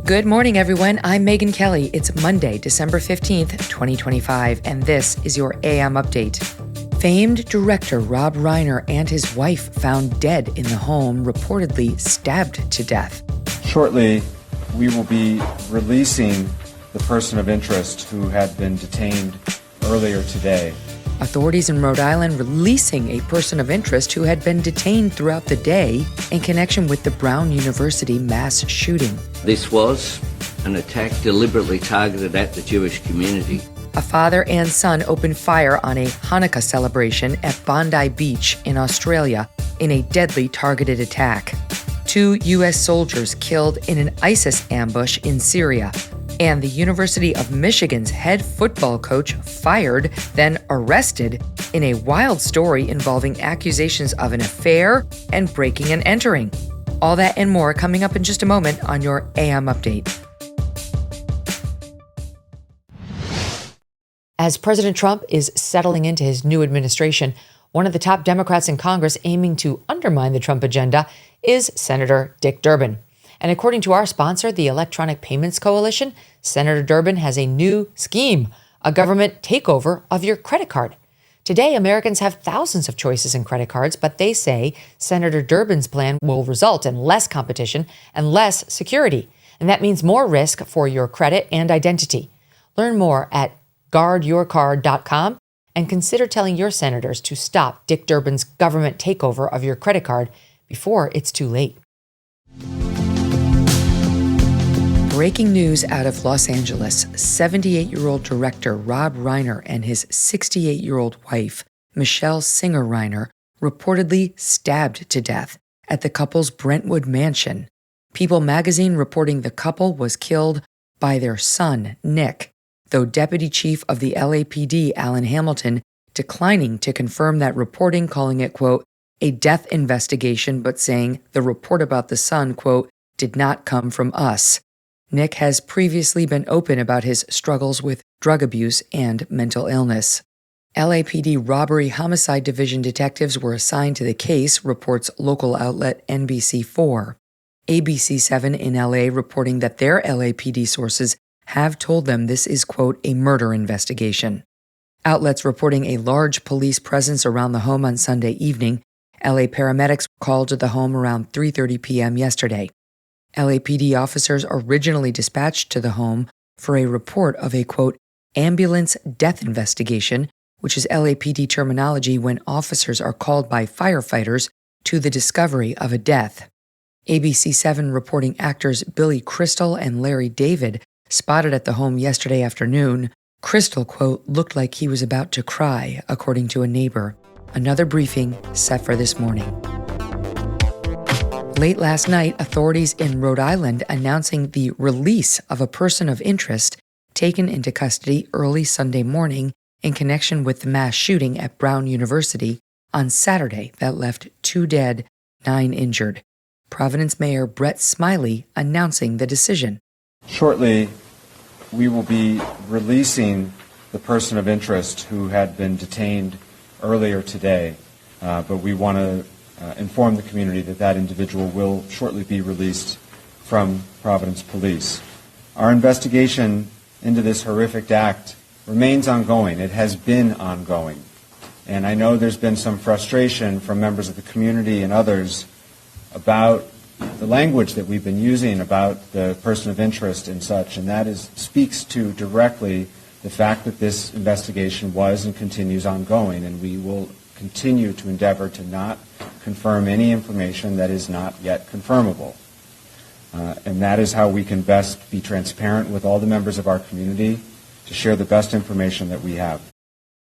Good morning, everyone. I'm Megyn Kelly. It's Monday, December 15th, 2025, and this is your AM update. Famed director Rob Reiner and his wife found dead in the home, reportedly stabbed to death. Shortly, we will be releasing the person of interest who had been detained earlier today. Authorities in Rhode Island releasing a person of interest who had been detained throughout the day in connection with the Brown University mass shooting. This was an attack deliberately targeted at the Jewish community. A father and son opened fire on a Hanukkah celebration at Bondi Beach in Australia in a deadly targeted attack. 2 U.S. soldiers killed in an ISIS ambush in Syria. And the University of Michigan's head football coach fired, then arrested, in a wild story involving accusations of an affair and breaking and entering. All that and more coming up in just a moment on your AM Update. As President Trump is settling into his new administration, one of the top Democrats in Congress aiming to undermine the Trump agenda is Senator Dick Durbin. And according to our sponsor, the Electronic Payments Coalition, Senator Durbin has a new scheme, a government takeover of your credit card. Today, Americans have thousands of choices in credit cards, but they say Senator Durbin's plan will result in less competition and less security. And that means more risk for your credit and identity. Learn more at guardyourcard.com and consider telling your senators to stop Dick Durbin's government takeover of your credit card before it's too late. Breaking news out of Los Angeles. 78-year-old director Rob Reiner and his 68-year-old wife, Michele Singer Reiner, reportedly stabbed to death at the couple's Brentwood mansion. People magazine reporting the couple was killed by their son, Nick, though Deputy Chief of the LAPD, Alan Hamilton, declining to confirm that reporting, calling it, quote, a death investigation, but saying the report about the son, quote, did not come from us. Nick has previously been open about his struggles with drug abuse and mental illness. LAPD Robbery Homicide Division detectives were assigned to the case, reports local outlet NBC4. ABC7 in LA reporting that their LAPD sources have told them this is, quote, a murder investigation. Outlets reporting a large police presence around the home on Sunday evening. LA paramedics called to the home around 3:30 p.m. yesterday. LAPD officers originally dispatched to the home for a report of a, quote, ambulance death investigation, which is LAPD terminology when officers are called by firefighters to the discovery of a death. ABC7 reporting actors Billy Crystal and Larry David spotted at the home yesterday afternoon. Crystal, quote, looked like he was about to cry, according to a neighbor. Another briefing set for this morning. Late last night, authorities in Rhode Island announcing the release of a person of interest taken into custody early Sunday morning in connection with the mass shooting at Brown University on Saturday that left 2 dead, 9 injured. Providence Mayor Brett Smiley announcing the decision. Shortly, we will be releasing the person of interest who had been detained earlier today, but we want to inform the community that that individual will shortly be released from Providence Police. Our investigation into this horrific act remains ongoing. It has been ongoing. And I know there's been some frustration from members of the community and others about the language that we've been using about the person of interest and such, and that speaks to directly the fact that this investigation was and continues ongoing, and we will continue to endeavor to not confirm any information that is not yet confirmable. And that is how we can best be transparent with all the members of our community to share the best information that we have.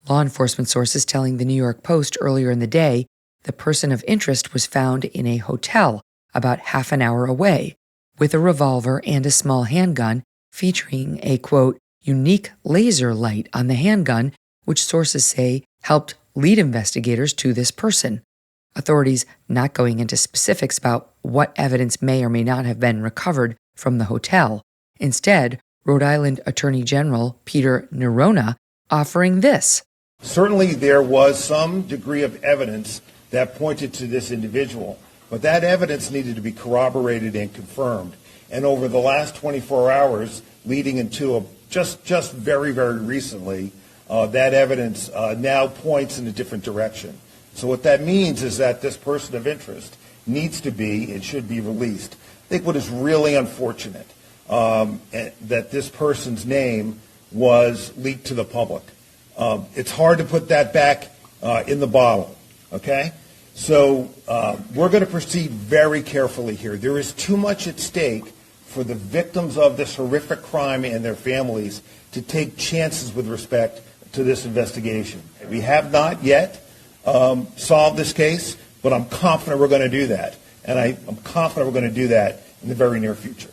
Law enforcement sources telling the New York Post earlier in the day the person of interest was found in a hotel about half an hour away with a revolver and a small handgun featuring a, quote, unique laser light on the handgun, which sources say helped lead investigators to this person. Authorities not going into specifics about what evidence may or may not have been recovered from the hotel. Instead, Rhode Island Attorney General Peter Nerona offering this. Certainly there was some degree of evidence that pointed to this individual, but that evidence needed to be corroborated and confirmed. And over the last 24 hours, leading into just very, very recently, that evidence now points in a different direction. So what that means is that this person of interest needs to be and should be released. I think what is really unfortunate that this person's name was leaked to the public. It's hard to put that back in the bottle, okay? So we're going to proceed very carefully here. There is too much at stake for the victims of this horrific crime and their families to take chances with respect to this investigation. We have not yet solved this case, but I'm confident we're going to do that. And I'm confident we're going to do that in the very near future.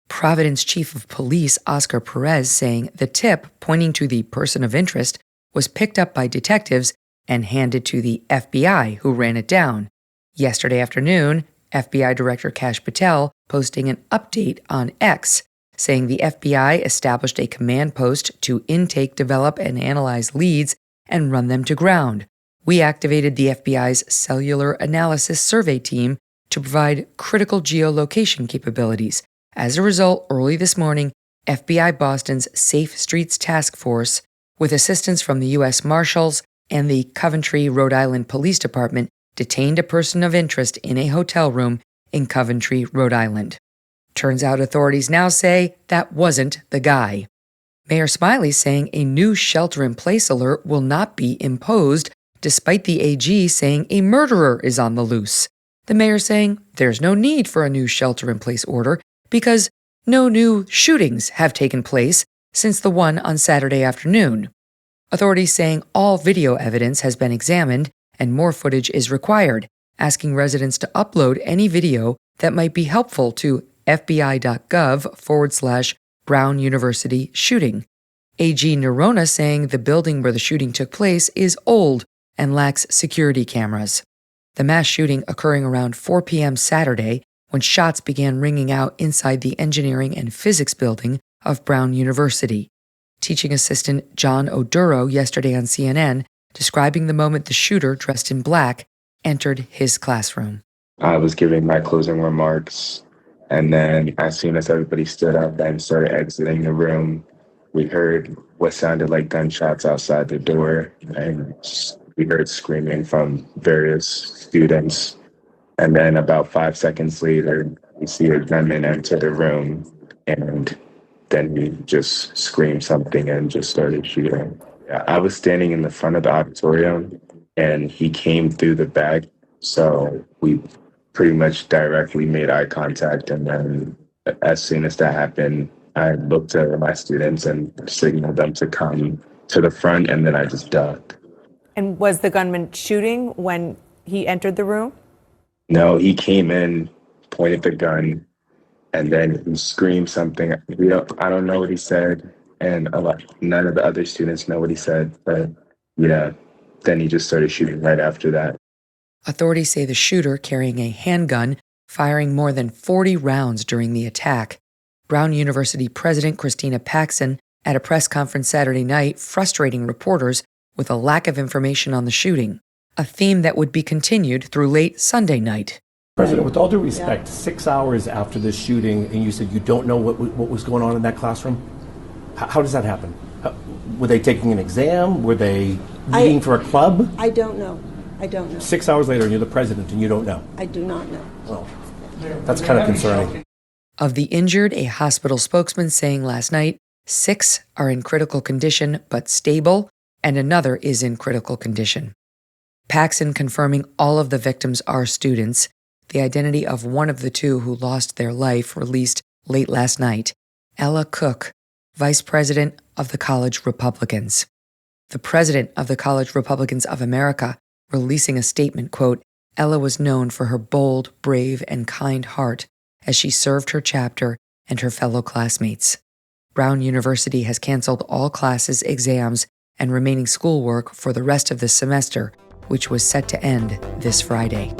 Providence Chief of Police Oscar Perez saying the tip pointing to the person of interest was picked up by detectives and handed to the FBI, who ran it down. Yesterday afternoon, FBI Director Kash Patel posting an update on X, saying the FBI established a command post to intake, develop, and analyze leads and run them to ground. We activated the FBI's cellular analysis survey team to provide critical geolocation capabilities. As a result, early this morning, FBI Boston's Safe Streets Task Force, with assistance from the U.S. Marshals and the Coventry, Rhode Island Police Department, detained a person of interest in a hotel room in Coventry, Rhode Island. Turns out authorities now say that wasn't the guy. Mayor Smiley saying a new shelter-in-place alert will not be imposed, despite the AG saying a murderer is on the loose. The mayor saying there's no need for a new shelter-in-place order because no new shootings have taken place since the one on Saturday afternoon. Authorities saying all video evidence has been examined and more footage is required, asking residents to upload any video that might be helpful to fbi.gov/Brown University shooting. AG Nerona saying the building where the shooting took place is old and lacks security cameras. The mass shooting occurring around 4 p.m. Saturday when shots began ringing out inside the engineering and physics building of Brown University. Teaching assistant John Oduro yesterday on CNN describing the moment the shooter, dressed in black, entered his classroom. I was giving my closing remarks, and then as soon as everybody stood up and started exiting the room, we heard what sounded like gunshots outside the door, and we heard screaming from various students. And then about 5 seconds later, we see a gunman enter the room, and then he just screamed something and just started shooting. I was standing in the front of the auditorium, and he came through the back, so we pretty much directly made eye contact. And then as soon as that happened, I looked at my students and signaled them to come to the front, and then I just ducked. And was the gunman shooting when he entered the room? No, he came in, pointed the gun, and then he screamed something. I don't know what he said, and none of the other students know what he said, but yeah, then he just started shooting right after that. Authorities say the shooter, carrying a handgun, firing more than 40 rounds during the attack. Brown University President Christina Paxson at a press conference Saturday night frustrating reporters with a lack of information on the shooting, a theme that would be continued through late Sunday night. President, with all due respect, 6 hours after this shooting, and you said you don't know what was going on in that classroom? How does that happen? Were they taking an exam? Were they meeting for a club? I don't know. 6 hours later, and you're the president, and you don't know? I do not know. Well, that's kind of concerning. Of the injured, a hospital spokesman saying last night 6 are in critical condition but stable, and another is in critical condition. Paxson confirming all of the victims are students. The identity of one of the 2 who lost their life released late last night, Ella Cook, vice president of the College Republicans. The president of the College Republicans of America releasing a statement, quote, Ella was known for her bold, brave, and kind heart as she served her chapter and her fellow classmates. Brown University has canceled all classes, exams, and remaining schoolwork for the rest of the semester, which was set to end this Friday.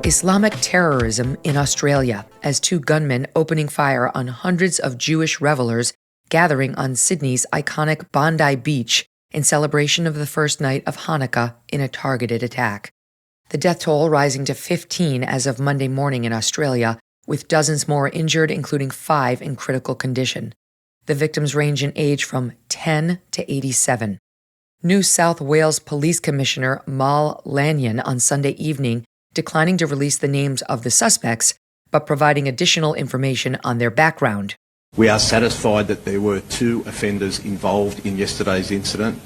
Islamic terrorism in Australia as 2 gunmen opening fire on hundreds of Jewish revelers gathering on Sydney's iconic Bondi beach in celebration of the first night of Hanukkah in a targeted attack. The death toll rising to 15 as of Monday morning in Australia, with dozens more injured, including 5 in critical condition. The victims range in age from 10 to 87. New South Wales Police Commissioner Mal Lanyon on Sunday evening declining to release the names of the suspects, but providing additional information on their background. We are satisfied that there were 2 offenders involved in yesterday's incident.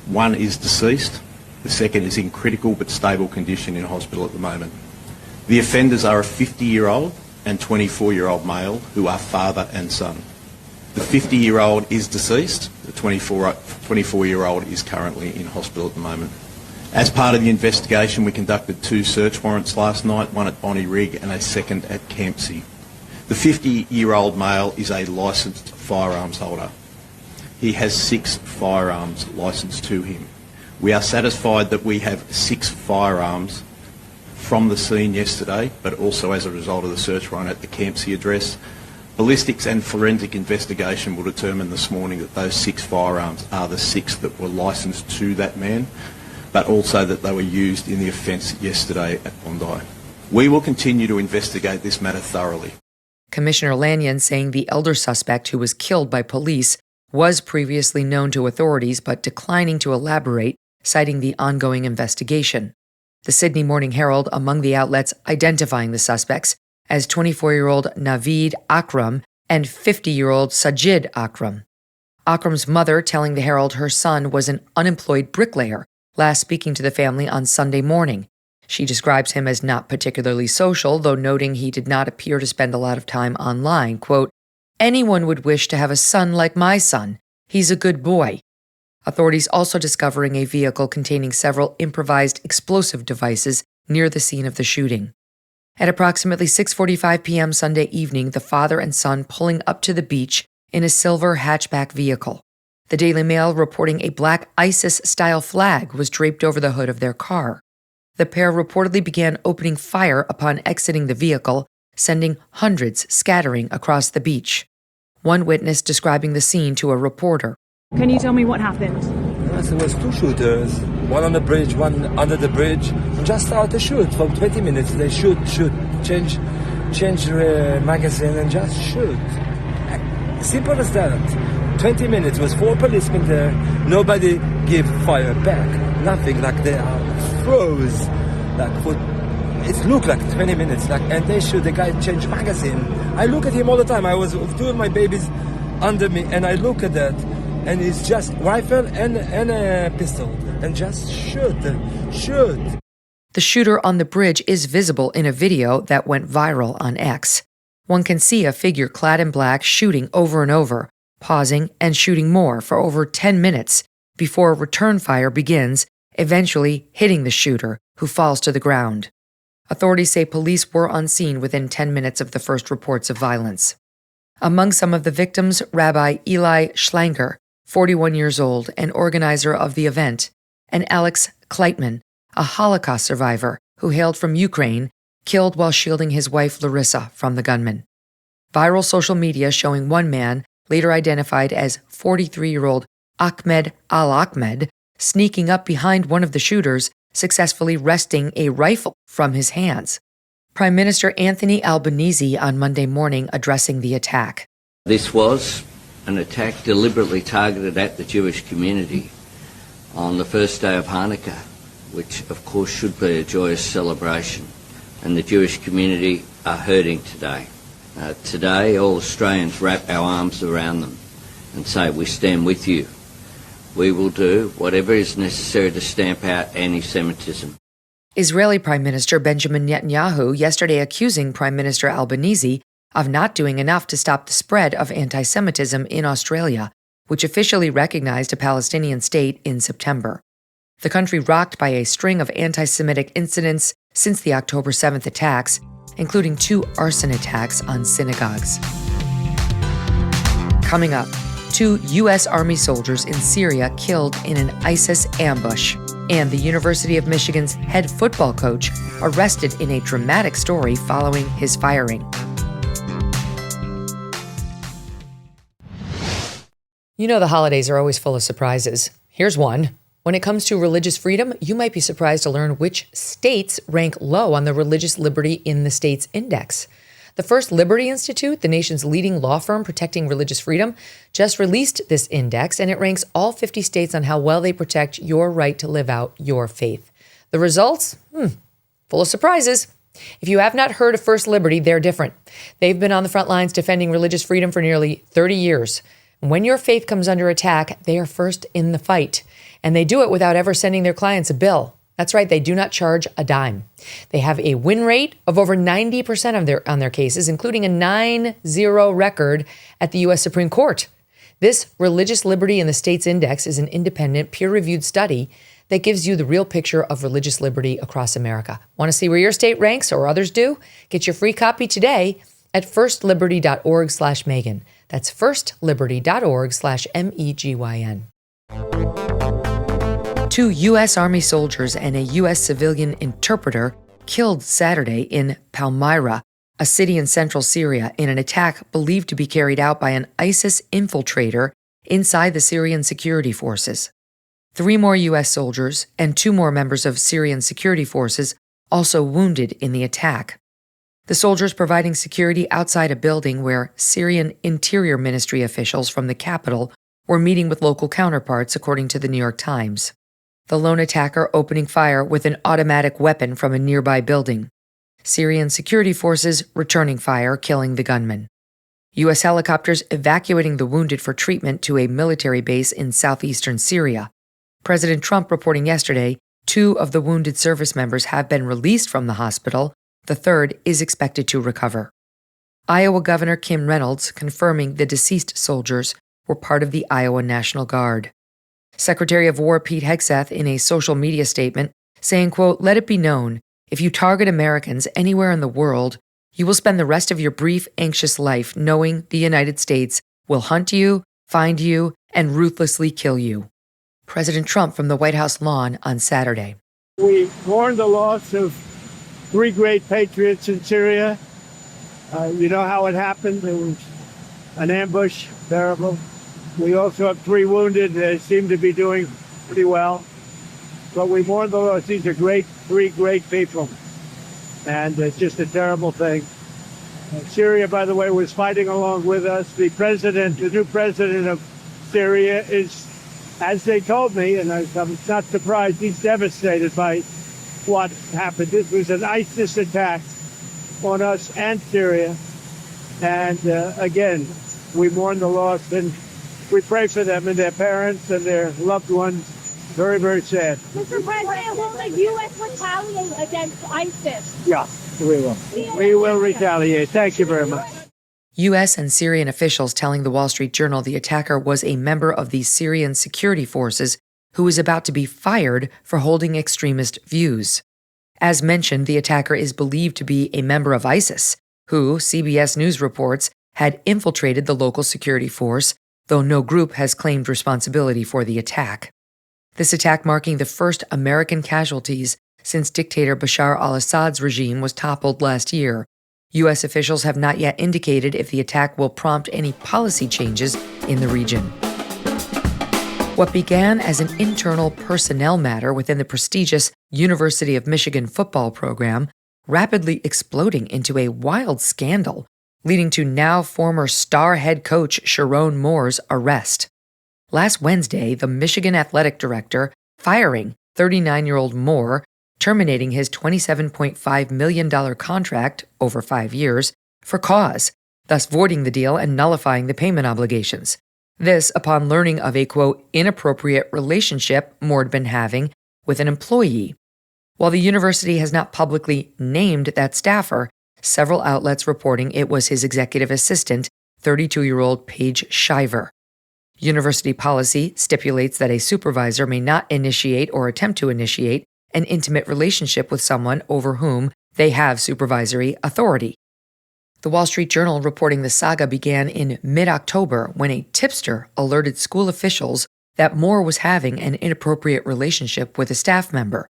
One is deceased. The second is in critical but stable condition in hospital at the moment. The offenders are a 50-year-old and 24-year-old male who are father and son. The 50-year-old is deceased. The 24-year-old is currently in hospital at the moment. As part of the investigation, we conducted 2 search warrants last night, one at Bondi Rig and a second at Campsie. The 50-year-old male is a licensed firearms holder. He has 6 firearms licensed to him. We are satisfied that we have 6 firearms from the scene yesterday, but also as a result of the search warrant at the Campsie address. Ballistics and forensic investigation will determine this morning that those 6 firearms are the 6 that were licensed to that man, but also that they were used in the offence yesterday at Bondi. We will continue to investigate this matter thoroughly. Commissioner Lanyon saying the elder suspect who was killed by police was previously known to authorities but declining to elaborate, citing the ongoing investigation. The Sydney Morning Herald among the outlets identifying the suspects as 24-year-old Naveed Akram and 50-year-old Sajid Akram. Akram's mother telling the Herald her son was an unemployed bricklayer, last speaking to the family on Sunday morning. She describes him as not particularly social, though noting he did not appear to spend a lot of time online. Quote, "Anyone would wish to have a son like my son. He's a good boy." Authorities also discovering a vehicle containing several improvised explosive devices near the scene of the shooting. At approximately 6:45 p.m. Sunday evening, the father and son pulling up to the beach in a silver hatchback vehicle. The Daily Mail reporting a black ISIS-style flag was draped over the hood of their car. The pair reportedly began opening fire upon exiting the vehicle, sending hundreds scattering across the beach. One witness describing the scene to a reporter. Can you tell me what happened? Yes, there was 2 shooters, one on the bridge, one under the bridge, and just started to shoot for 20 minutes. They shoot, change the magazine and just shoot. Simple as that. 20 minutes, was 4 policemen there, nobody give fire back, nothing, like they are froze, like for, it looked like 20 minutes, like, and they shoot, the guy change magazine. I look at him all the time, I was with 2 of my babies under me, and I look at that, and it's just rifle and a pistol, and just shoot. The shooter on the bridge is visible in a video that went viral on X. One can see a figure clad in black shooting over and over, pausing and shooting more for over 10 minutes before return fire begins, eventually hitting the shooter, who falls to the ground. Authorities say police were on scene within 10 minutes of the first reports of violence. Among some of the victims, Rabbi Eli Schlanger, 41 years old and organizer of the event, and Alex Kleitman, a Holocaust survivor who hailed from Ukraine, killed while shielding his wife Larissa from the gunman. Viral social media showing one man, later identified as 43-year-old Ahmed Al-Ahmed, sneaking up behind one of the shooters, successfully wresting a rifle from his hands. Prime Minister Anthony Albanese on Monday morning addressing the attack. This was an attack deliberately targeted at the Jewish community on the first day of Hanukkah, which of course should be a joyous celebration. And the Jewish community are hurting today. Today, all Australians wrap our arms around them and say, we stand with you. We will do whatever is necessary to stamp out anti-Semitism. Israeli Prime Minister Benjamin Netanyahu yesterday accusing Prime Minister Albanese of not doing enough to stop the spread of anti-Semitism in Australia, which officially recognized a Palestinian state in September. The country rocked by a string of anti-Semitic incidents since the October 7th attacks, including 2 arson attacks on synagogues. Coming up, 2 U.S. Army soldiers in Syria killed in an ISIS ambush, and the University of Michigan's head football coach arrested in a dramatic story following his firing. You know the holidays are always full of surprises. Here's one. When it comes to religious freedom, you might be surprised to learn which states rank low on the Religious Liberty in the States Index. The First Liberty Institute, the nation's leading law firm protecting religious freedom, just released this index, and it ranks all 50 states on how well they protect your right to live out your faith. The results? Full of surprises. If you have not heard of First Liberty, they're different. They've been on the front lines defending religious freedom for nearly 30 years. When your faith comes under attack, they are first in the fight. And they do it without ever sending their clients a bill. That's right, they do not charge a dime. They have a win rate of over 90% on their cases, including a 9-0 record at the U.S. Supreme Court. This Religious Liberty in the States Index is an independent, peer-reviewed study that gives you the real picture of religious liberty across America. Want to see where your state ranks or others do? Get your free copy today at firstliberty.org/Megyn. That's firstliberty.org/MEGYN. 2 U.S. Army soldiers and a U.S. civilian interpreter killed Saturday in Palmyra, a city in central Syria, in an attack believed to be carried out by an ISIS infiltrator inside the Syrian security forces. 3 more U.S. soldiers and 2 more members of Syrian security forces also wounded in the attack. The soldiers providing security outside a building where Syrian Interior Ministry officials from the capital were meeting with local counterparts, according to the New York Times. The lone attacker opening fire with an automatic weapon from a nearby building. Syrian security forces returning fire, killing the gunman. U.S. helicopters evacuating the wounded for treatment to a military base in southeastern Syria. President Trump reporting yesterday 2 of the wounded service members have been released from the hospital. The 3rd is expected to recover. Iowa Governor Kim Reynolds confirming the deceased soldiers were part of the Iowa National Guard. Secretary of War Pete Hegseth in a social media statement saying, quote, "Let it be known, if you target Americans anywhere in the world, you will spend the rest of your brief, anxious life knowing the United States will hunt you, find you, and ruthlessly kill you." President Trump from the White House lawn on Saturday. We mourn the loss of 3 great patriots in Syria. You know how it happened. It was an ambush, terrible. We also have 3 wounded. They seem to be doing pretty well. But we mourn the loss. These are 3 great people. And it's just a terrible thing. Syria, by the way, was fighting along with us. The new president of Syria is, as they told me, and I'm not surprised, he's devastated by what happened. This was an ISIS attack on us and Syria. And again, we mourn the loss and we pray for them and their parents and their loved ones. Very, very sad. Mr. President, will the U.S. retaliate against ISIS? Yeah, we will. We will retaliate. Thank you very much. U.S. and Syrian officials telling the Wall Street Journal the attacker was a member of the Syrian security forces who was about to be fired for holding extremist views. As mentioned, the attacker is believed to be a member of ISIS, who, CBS News reports, had infiltrated the local security force, though no group has claimed responsibility for the attack. This attack marking the first American casualties since dictator Bashar al-Assad's regime was toppled last year. U.S. officials have not yet indicated if the attack will prompt any policy changes in the region. What began as an internal personnel matter within the prestigious University of Michigan football program rapidly exploding into a wild scandal, leading to now former star head coach Sharon Moore's arrest. Last Wednesday, the Michigan athletic director firing 39-year-old Moore, terminating his $27.5 million contract over 5 years for cause, thus voiding the deal and nullifying the payment obligations. This upon learning of a, quote, inappropriate relationship Moore had been having with an employee. While the university has not publicly named that staffer, several outlets reporting it was his executive assistant, 32-year-old Paige Shiver. University policy stipulates that a supervisor may not initiate or attempt to initiate an intimate relationship with someone over whom they have supervisory authority. The Wall Street Journal reporting the saga began in mid-October when a tipster alerted school officials that Moore was having an inappropriate relationship with a staff member.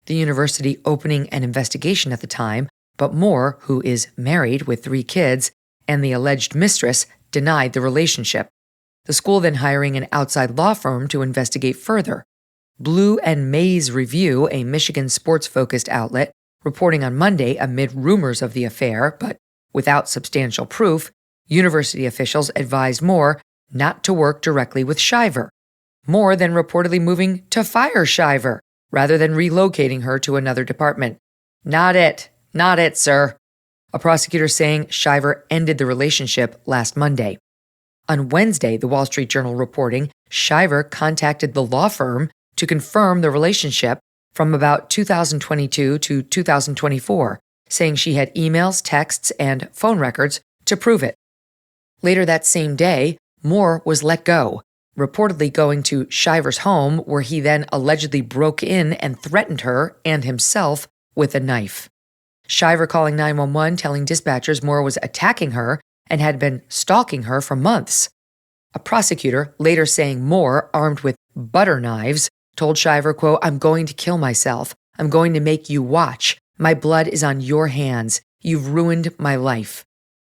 The university opening an investigation at the time, but Moore, who is married with 3 kids, and the alleged mistress denied the relationship. The school then hiring an outside law firm to investigate further. Blue and Mays Review, a Michigan sports-focused outlet, reporting on Monday amid rumors of the affair, but without substantial proof, university officials advised Moore not to work directly with Shiver. Moore then reportedly moving to fire Shiver rather than relocating her to another department. Not it, sir. A prosecutor saying Shiver ended the relationship last Monday. On Wednesday, the Wall Street Journal reporting Shiver contacted the law firm to confirm the relationship from about 2022 to 2024, saying she had emails, texts, and phone records to prove it. Later that same day, Moore was let go, reportedly going to Shiver's home, where he then allegedly broke in and threatened her and himself with a knife. Shiver calling 911, telling dispatchers Moore was attacking her and had been stalking her for months. A prosecutor later saying Moore, armed with butter knives, told Shiver, quote, "I'm going to kill myself. I'm going to make you watch. My blood is on your hands. You've ruined my life."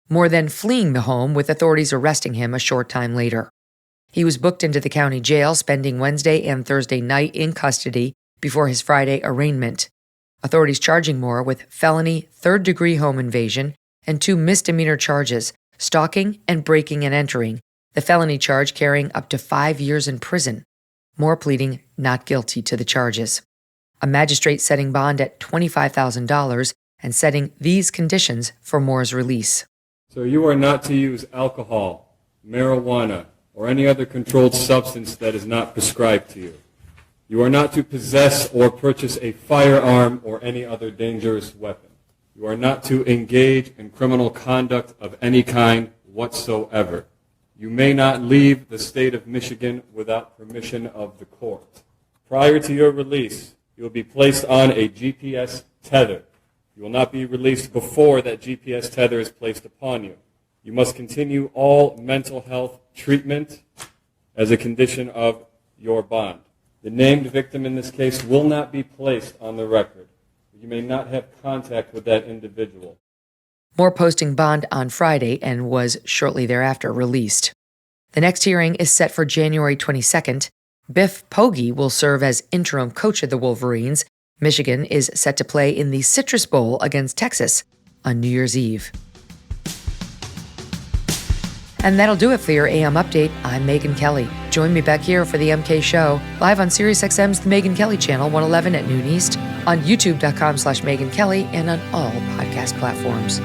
Moore then fleeing the home, with authorities arresting him a short time later. He was booked into the county jail, spending Wednesday and Thursday night in custody before his Friday arraignment. Authorities charging Moore with felony third-degree home invasion and 2 misdemeanor charges, stalking and breaking and entering, the felony charge carrying up to 5 years in prison. Moore pleading not guilty to the charges. A magistrate setting bond at $25,000 and setting these conditions for Moore's release. So you are not to use alcohol, marijuana, or any other controlled substance that is not prescribed to you. You are not to possess or purchase a firearm or any other dangerous weapon. You are not to engage in criminal conduct of any kind whatsoever. You may not leave the state of Michigan without permission of the court. Prior to your release, you will be placed on a GPS tether. You will not be released before that GPS tether is placed upon you. You must continue all mental health treatment as a condition of your bond. The named victim in this case will not be placed on the record. You may not have contact with that individual. Moore posting bond on Friday and was shortly thereafter released. The next hearing is set for January 22nd. Biff Poggi will serve as interim coach of the Wolverines. Michigan is set to play in the Citrus Bowl against Texas on New Year's Eve. And that'll do it for your AM update. I'm Megyn Kelly. Join me back here for the MK Show, live on SiriusXM's The Megyn Kelly Channel, 111 at noon East, on youtube.com/Megyn Kelly, and on all podcast platforms.